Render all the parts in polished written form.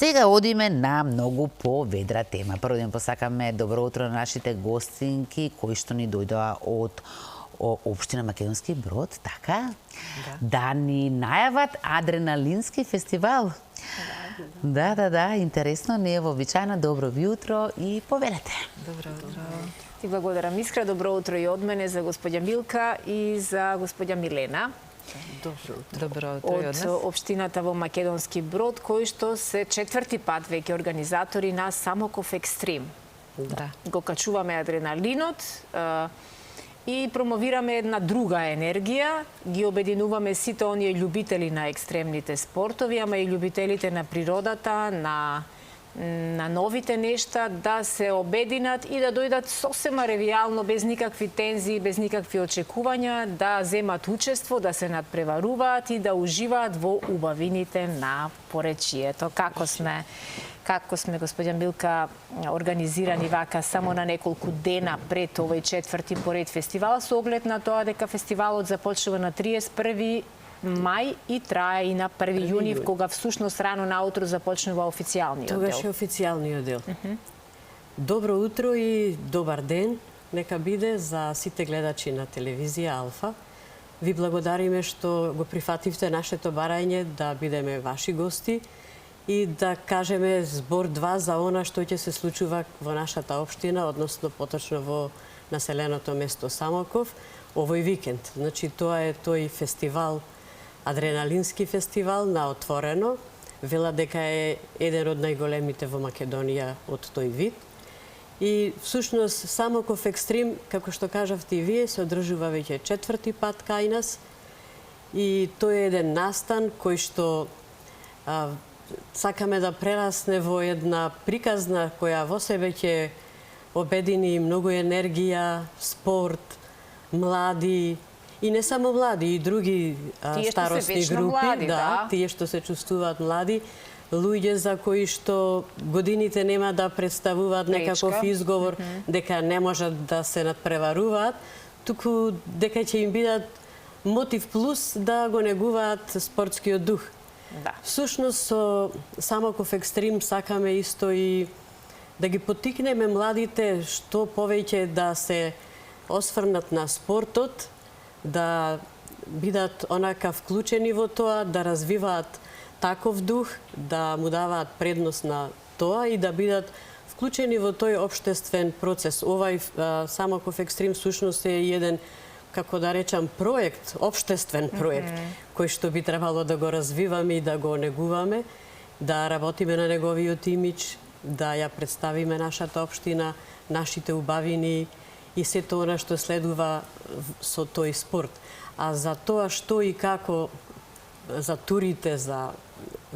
Сега одиме на многу поведра тема. Прво да им посакаме добро утро на нашите гостинки кои што ни дојдоа од општина Македонски Брод, така? Да ни најават адреналински фестивал. Да, интересно, невообичаено. Добро ви утро и повелете. Добро утро. Ти благодарам, Искра. Добро утро и од мене за господја Милка и за господја Милена. Добро утро и од нас. Од општината во Македонски Брод, кои што се четврти пат веќе организатори на Самоков Екстрим. Да. Го качуваме адреналинот и промовираме една друга енергија, ги обединуваме сите оние љубители на екстремните спортови, ама и љубителите на природата, на новите нешта, да се обединат и да дојдат сосема ревијално, без никакви тензии, без никакви очекувања, да земат учество, да се надпреваруваат и да уживаат во убавините на поречието. Како сме, господја Милка, организирани вака само на неколку дена пред овој четврти поред фестивал, со оглед на тоа дека фестивалот започнува на 31 мај и трае и на 1 јуни, кога всушност рано наутро започнува официјалниот дел. Тогаш е официјалниот дел. Добро утро и добар ден, нека биде за сите гледачи на телевизија Алфа. Ви благодариме што го прифативте нашето барање да бидеме ваши гости и да кажеме збор два за она што ќе се случува во нашата општина, односно поточно во населеното место Самоков овој викенд. Значи тоа е тој фестивал, адреналински фестивал на отворено. Вела дека е еден од најголемите во Македонија од тој вид. И всушност Самоков Екстрим, како што кажавте и вие, се одржува веќе четврти пат кај нас. И тој е еден настан кој што сакаме да прерасне во една приказна која во себе ќе обедини многу енергија, спорт, млади, и не само млади, и други старосни групи, тие што се чувствуваат млади, луѓе за кои што годините нема да представуваат некаков изговор дека не можат да се надпреваруваат, туку дека ќе им бидат мотив плюс да го негуваат спортскиот дух. Да. Всушност со Самоков Екстрим сакаме исто и да ги поттикнеме младите што повеќе да се осврнат на спортот, да бидат онака вклучени во тоа, да развиваат таков дух, да му даваат предност на тоа и да бидат вклучени во тој општествен процес. Овај Самоков Екстрим всушност е еден, како да речам, проект, општествен проект, кој што би требало да го развиваме и да го негуваме, да работиме на неговиот имидж, да ја представиме нашата општина, нашите убавини и сето она што следува со тој спорт. А за тоа што и како, за турите,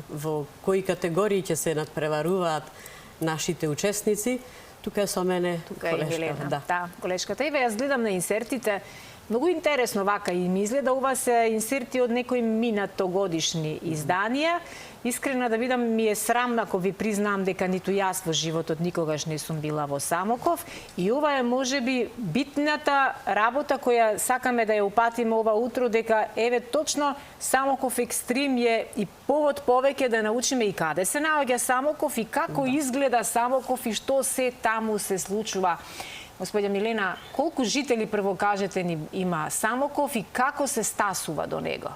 во кои категории ќе се надпреваруваат нашите учесници, тука е со мене колешката. Да, колешката. Еве, јас гледам на инсертите. Многу интересно вака и ми изгледа, ова се инсерти од некои минатогодишни изданија. Искрена да бидам, ми е срам ако ви признам дека ниту јас во животот никогаш не сум била во Самоков и ова е можеби битната работа која сакаме да ја упатиме ова утро, дека еве точно Самоков Екстрим е и повод повеќе да научиме и каде се наоѓа Самоков и како изгледа Самоков и што се таму се случува. Господја Милена, колку жители, прво кажете ни, има Самоков и како се стасува до него?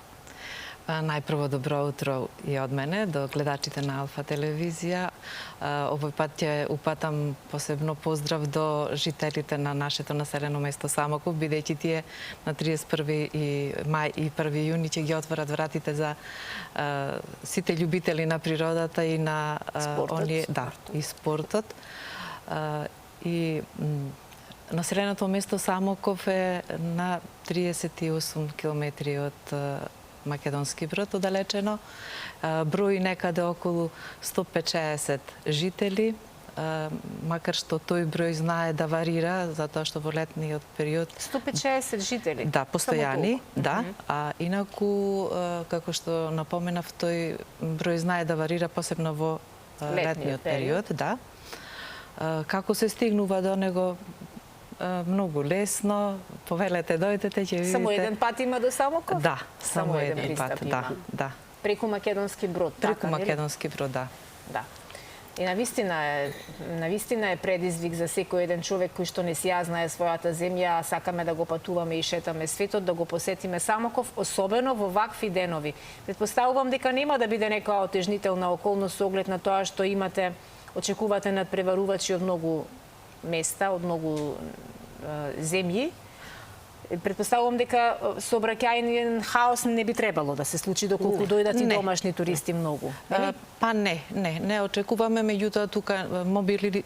Најпрво добро утро и од мене, до гледачите на Алфа телевизија. Овој пат ќе упатам посебно поздрав до жителите на нашето населено место Самоков, бидејќи тие на 31 мај и 1 јуни ќе ги отворат вратите за сите љубители на природата и на спортот. И населеното место Самоков е на 38 километри од Македонски Брод оддалечено. Брои некаде околу 150 жители, макар што тој број знае да варира, затоа што во летниот период 150 жители? Да, постојани, да. А инаку, како што напоменав, тој број знае да варира посебно во летниот период, да. Како се стигнува до него? Многу лесно, повелете, дојдете, ќе видите. Само еден пат има до Самоков? Да, само еден пат, да. Преку Македонски Брод, така? Преку Македонски Брод, да. Да. И навистина е предизвик за секој еден човек кој што не си ја знае својата земја, сакаме да го патуваме и шетаме светот, да го посетиме Самоков, особено во вакви денови. Предпоставувам дека нема да биде некоја отежнителна околност со оглед на тоа што очекувате надпреварувачи од многу места, од многу земји. Предпоставувам дека сообраќајниот хаос не би требало да се случи доколку дојдат и домашни туристи многу. Па не очекуваме, меѓутоа тука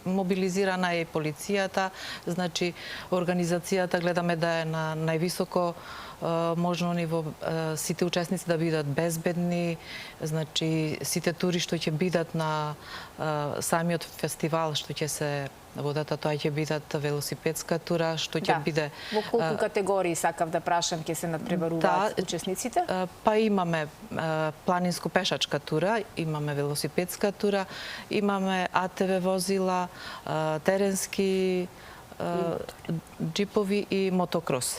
мобилизирана е полицијата, значи организацијата гледаме да е на највисоко можно ниво, сите учесници да бидат безбедни, значи сите тури што ќе бидат на самиот фестивал што ќе се водата, тоа ќе бидат велосипедска тура, што ќе биде... Во колку категории, сакав да прашам, ќе се надпреваруваат учесниците? Па имаме планинско-пешачка тура, имаме велосипедска тура, имаме АТВ возила, теренски джипови и мотокрос.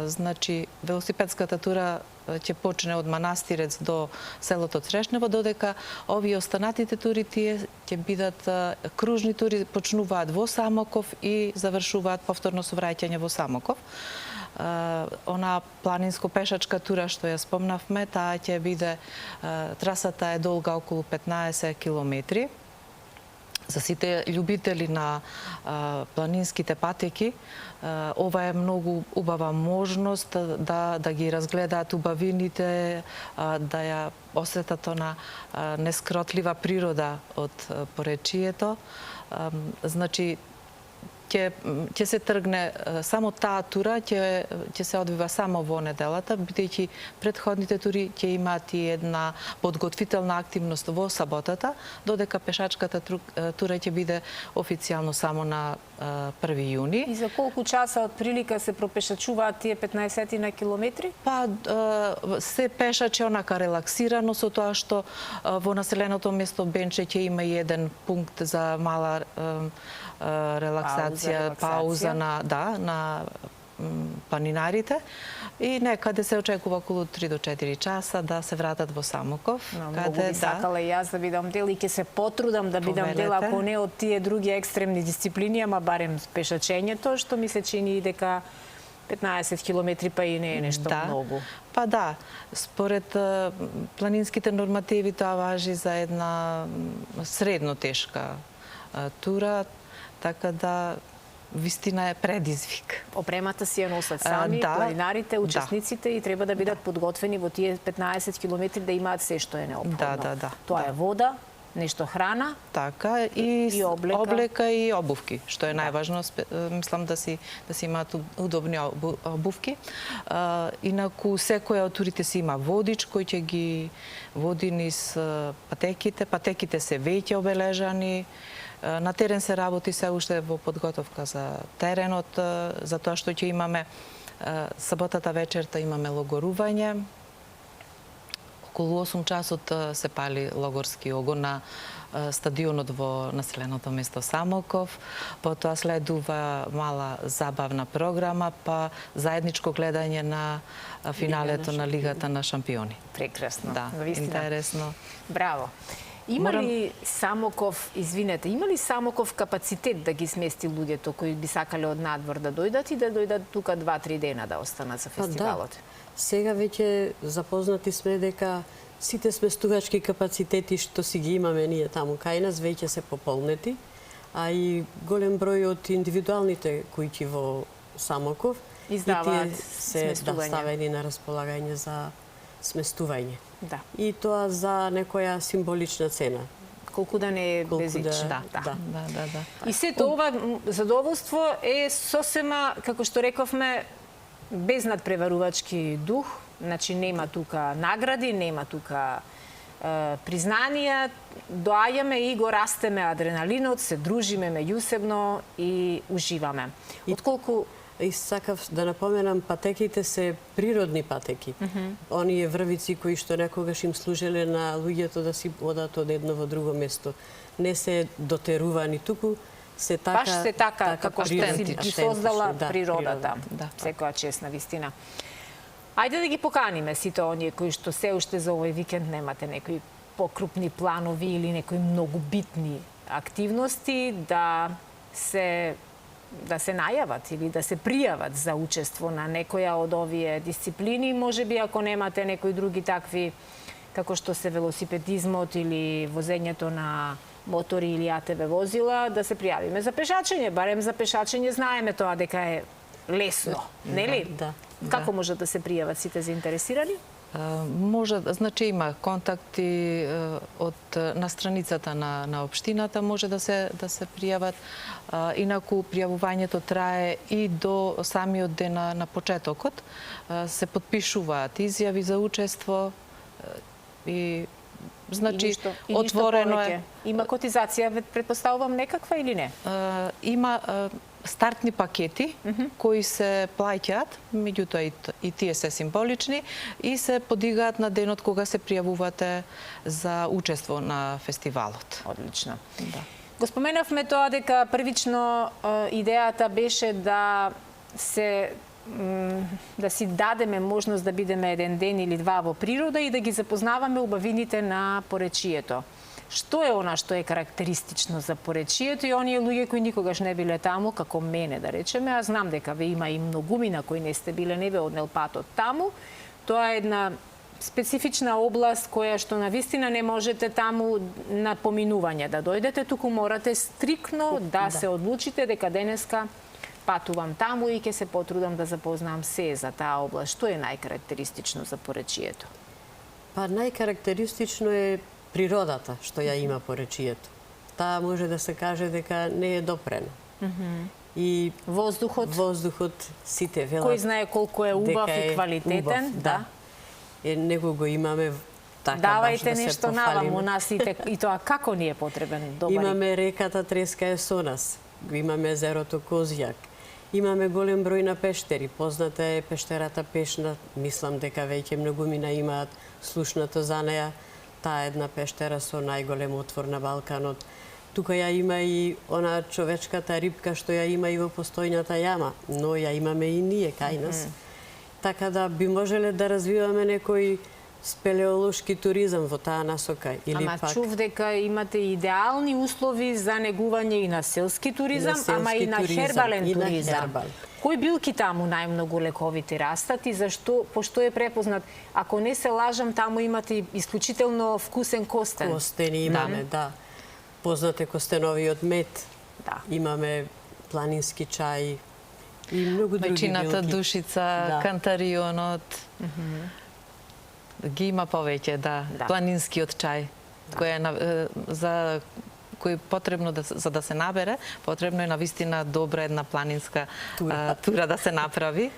Значи, велосипедската тура ќе почне од Манастирец до селото Црешнево, додека овие останатите тури тие ќе бидат кружни тури, почнуваат во Самоков и завршуваат повторно со враќање во Самоков. Она планинско-пешачка тура што ја спомнавме, таа ќе биде, трасата е долга околу 15 километри. За сите љубители на планинските патеки, ова е многу убава можност да ги разгледаат убавините, да ја осетат она нескротлива природа од поречието. Значи, ќе се тргне само таа тура, ќе се одвива само во неделата, бидејќи претходните тури ќе имаат и една подготвителна активност во саботата, додека пешачката тура ќе биде официјално само на 1 јуни. И за колку часа од прилика се пропешачуваат тие 15 на километри? Па се пешаче онака релаксирано, со тоа што во населеното место Бенче ќе има и еден пункт за мала релаксација, пауза на планинарите и некаде се очекува околу 3 до 4 часа да се вратат во Самоков. Многу би сакала и јас да бидам дел и ќе се потрудам да бидам дел, ако не од тие други екстремни дисциплини, ама барем пешачењето, што ми се чини и дека 15 километри па и не е нешто многу. Па да, според планинските нормативи тоа важи за една средно тешка тура, така да вистина е предизвик. Опремата си ја носат сами, планинарите, учесниците и треба да бидат подготвени во тие 15 километри да имаат се што е неопходно. Тоа е вода, нешто храна, така и облека и обувки, што е најважно, мислам да си имаат удобни обувки. Инаку секоја од турите си има водич кој ќе ги води низ патеките. Патеките се веќе обележани. На терен се работи се уште во подготовка за теренот, за тоа што ќе имаме саботата вечерта имаме логорување. Околу 8 часот се пали логорски огон на стадионот во населеното место Самоков. Потоа следува мала забавна програма, па заедничко гледање на финалето на Лигата на шампиони. Прекрасно. Да, интересно. Браво. Има ли Самоков капацитет да ги смести луѓето кои би сакале од надвор да дојдат и да дојдат тука 2-3 дена да останат за фестивалот? Сега веќе запознати сме дека сите сместувачки капацитети што си ги имаме ние таму кај нас веќе се пополнети, а и голем број од индивидуалните куќи во Самоков издаваат се ставени на располагање за сместување. Да. И тоа за некоја символична цена. Колку да не е безич. Да. И сето ова задоволство е сосема, како што рековме, без надпреварувачки дух, значи нема тука награди, нема тука признанија, доаѓаме и го растеме адреналинот, се дружиме меѓусебно и уживаме. Отколку И сакав да напоменам, патеките се природни патеки. Оние врвици кои што некогаш им служеле на луѓето да си одат од едно во друго место. Не се дотерувани, туку се така... Баш се така, како што си ги создала природата. Секоја чест на вистина. Ајде да ги поканиме сите оние кои што се уште за овој викенд немате некои покрупни планови или некои многу битни активности да се најават или да се пријават за учество на некоја од овие дисциплини. Можеби ако немате некои други такви, како што се велосипедизмот или возењето на мотори или АТВ возила, да се пријавиме за пешачење. Барем за пешачење знаеме тоа дека е лесно, нели? Да. Како можат да се пријават сите заинтересирани? Може, значи има контакти на страницата на општината, може да се пријават. Инаку пријавувањето трае и до самиот ден на почетокот. Се подпишуваат изјави за учество и значи отворено е. Има котизација, претпоставувам, некаква или не? Има стартни пакети кои се плаќаат, меѓутоа и тие се символични и се подигаат на денот кога се пријавувате за учество на фестивалот. Одлично. Да. Го споменавме тоа дека првично идејата беше да си дадеме можност да бидеме еден ден или два во природа и да ги запознаваме убавините на поречието. Што е она што е карактеристично за поречието и оние луѓе кои никогаш не биле таму, како мене да речеме, а знам дека ве има и многумина кои не сте биле, не ве однел патот таму. Тоа е една специфична област која што навистина не можете таму на поминување да дојдете, туку морате стрикно да се одлучите дека денеска патувам таму и ќе се потрудам да запознам се за таа област. Што е најкарактеристично за поречието? Па најкарактеристично е природата што ја има поречието. Таа може да се каже дека не е допрена. И воздухот сите велат. Кој знае колку е убав и квалитетен, да. Него го имаме така давајте баш да нешто се наваму у нас и тоа како ни е потребен добар. Имаме реката Треска е со нас. Имаме езерото Козјак. Имаме голем број на пештери. Позната е пештерата Пешна. Мислам дека веќе многумина имаат слушнато за неа. Таа една пештера со најголем отвор на Балканот. Тука ја има и она човечката рибка што ја има и во постојната јама, но ја имаме и ние кај нас. Така да би можеле да развиваме некој спелеолошки туризам во таа насока. Ама чув дека имате идеални услови за негување и на селски туризам, ама и на хербален туризам. Кои билки таму најмногу лековити растат и зашто, пошто е препознат? Ако не се лажам, таму имате исклучително вкусен костен. Костени имаме, да. Познат е костеновиот мед. Да. Имаме планински чај и многу други билки. Мечината душица, кантарионот. Ги има повеќе, да. Планинскиот чај, кој е потребно за да се набере, потребно е навистина добра една планинска тура да се направи.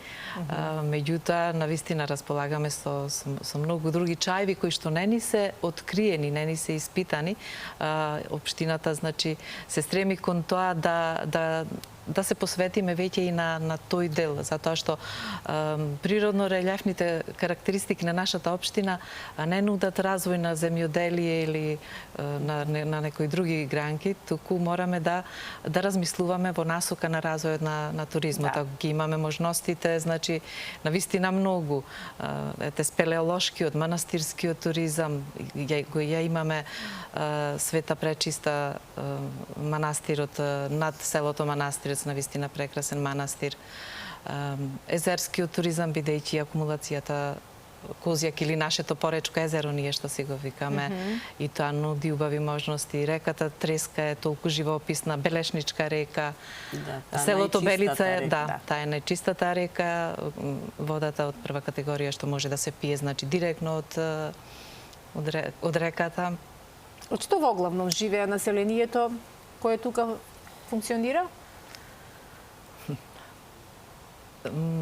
Меѓутоа, навистина располагаме со многу други чајви кои што не ни се откриени, не ни се испитани. Општината, значи, се стреми кон тоа да се посветиме веќе и на тој дел, затоа што природно релјефните карактеристики на нашата општина не нудат развој на земјоделие или на некои други гранки, туку мораме да размислуваме во насока на развојот на туризмот. Ако ги имаме можностите, значи, навистина многу. Ете, спелеолошкиот, манастирскиот туризам, ја имаме Света Пречиста манастирот над селото Манастир, навистина прекрасен манастир. Езерскиот туризам, бидејќи акумулацијата Козјак или нашето Поречко езеро, ние што си го викаме, и тоа нуди убави можности. Реката Треска е толку живописна, белешничка река. Селото Белица е, таа е најчистата река, водата од прва категорија што може да се пие, значи директно од реката. Од што во главном живеа населението кое тука функционира?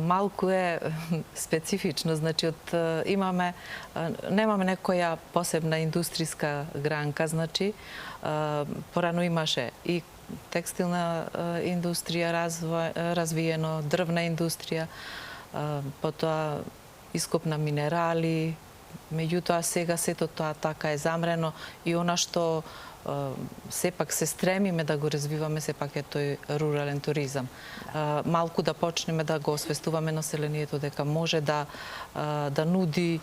Малку е специфично, значи немаме некоја посебна индустријска гранка, значи порано имаше и текстилна индустрија развиено, дрвна индустрија, потоа ископ на минерали, меѓутоа сега сето тоа така е замрено и она што сепак се стремиме да го развиваме сепак е тој рурален туризам. Малку да почнеме да го освестуваме населението дека може да нуди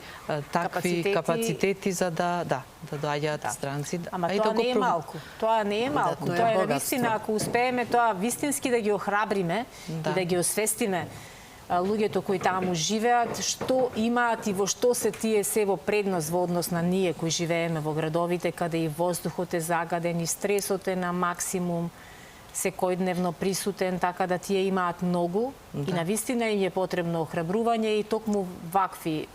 такви капацитети за да доаѓаат странци. Ама тоа не е малку. Тоа не е малку. Тоа е навистина, ако успееме тоа вистински да ги охрабриме и да ги освестиме луѓето кои таму живеат, што имаат и во што се тие се во предност во однос на ние кои живееме во градовите, каде и воздухот е загаден, и стресот е на максимум, секојдневно присутен, така да тие имаат многу и навистина им е потребно охрабрување и токму вакви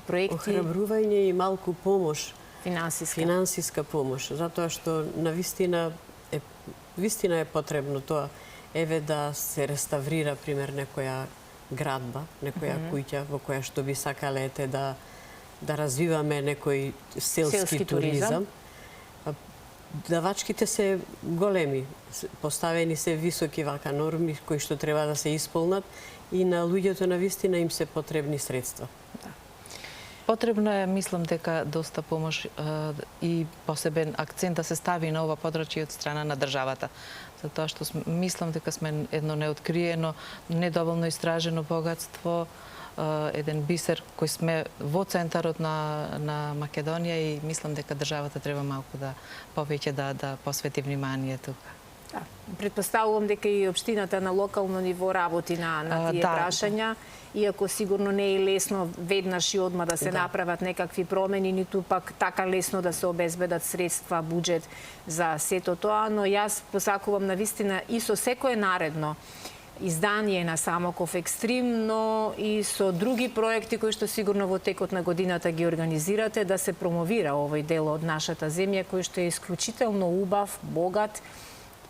проекти. Охрабрување и малку помош. Финансиска помош, затоа што навистина е потребно тоа. Еве да се реставрира, пример, некоја градба, некоја куќа во која што би сакале да развиваме некој селски туризам. Давачките се големи, поставени се високи вака норми кои што треба да се исполнат и на луѓето навистина им се потребни средства. Потребно е, мислам дека доста помош и посебен акцент да се стави на ова подрачје од страна на државата. Затоа што мислам дека сме едно неоткриено, недоволно истражено богатство, еден бисер кој сме во центарот на Македонија и мислам дека државата треба малку повеќе да посвети внимание тука. Да. Предпоставувам дека и општината на локално ниво работи на тие прашања, иако сигурно не е лесно веднаш и одма да се направат некакви промени, ниту пак така лесно да се обезбедат средства, буџет за сето тоа, но јас посакувам навистина и со секое наредно издание на Самоков Екстрим, но и со други проекти кои што сигурно во текот на годината ги организирате, да се промовира овој дел од нашата земја кој што е исклучително убав, богат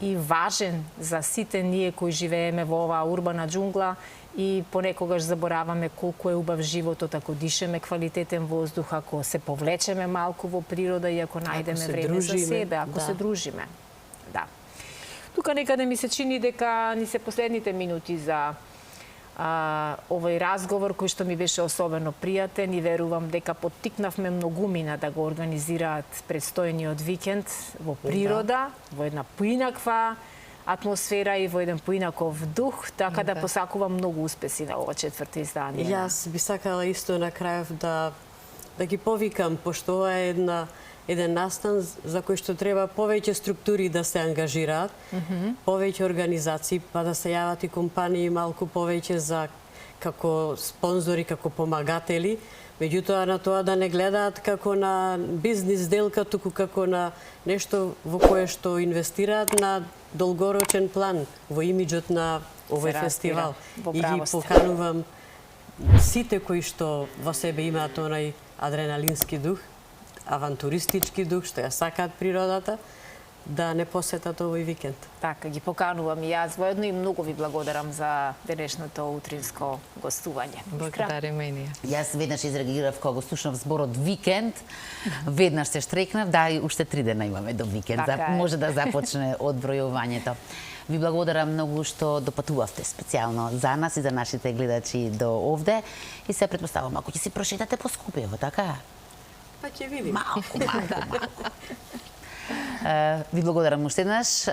и важен за сите ние кои живееме во оваа урбана џунгла и понекогаш забораваме колку е убав животот ако дишеме квалитетен воздух, ако се повлечеме малку во природа и ако најдеме време за себе, ако се дружиме. Да. Тука некаде ми се чини дека ни се последните минути за овој разговор кој што ми беше особено пријатен и верувам дека поттикнавме многумина да го организираат предстојниот викенд во природа, во една поинаква атмосфера и во еден поинаков дух, така да посакувам многу успеси на ова четврто издание. Јас би сакала исто на крајов да ги повикам, пошто ова е еден настан за кој што треба повеќе структури да се ангажираат, повеќе организации, па да се јават и компании малку повеќе за како спонзори, како помагатели, меѓутоа на тоа да не гледаат како на бизнис делка, туку како на нешто во кое што инвестираат на долгорочен план во имиџот на овој фестивал. И ги поканувам сите кои што во себе имаат онај адреналински дух, авантуристички дух, што ја сакаат природата, да не посетат овој викенд. Така, ги поканувам и јас воедно и многу ви благодарам за денешното утринско гостување. Благодариме и ние. Јас веднаш изреагирав кога го слушнав зборот викенд, веднаш се штрекнав, да и уште 3 дена имаме до викенд, може да започне одбројувањето. Ви благодарам многу што допатувавте специјално за нас и за нашите гледачи до овде и се претпоставувам ако ќе си прошетате по Скопје, така? Па ќе видим. Малку. Ви благодарам уште еднаш.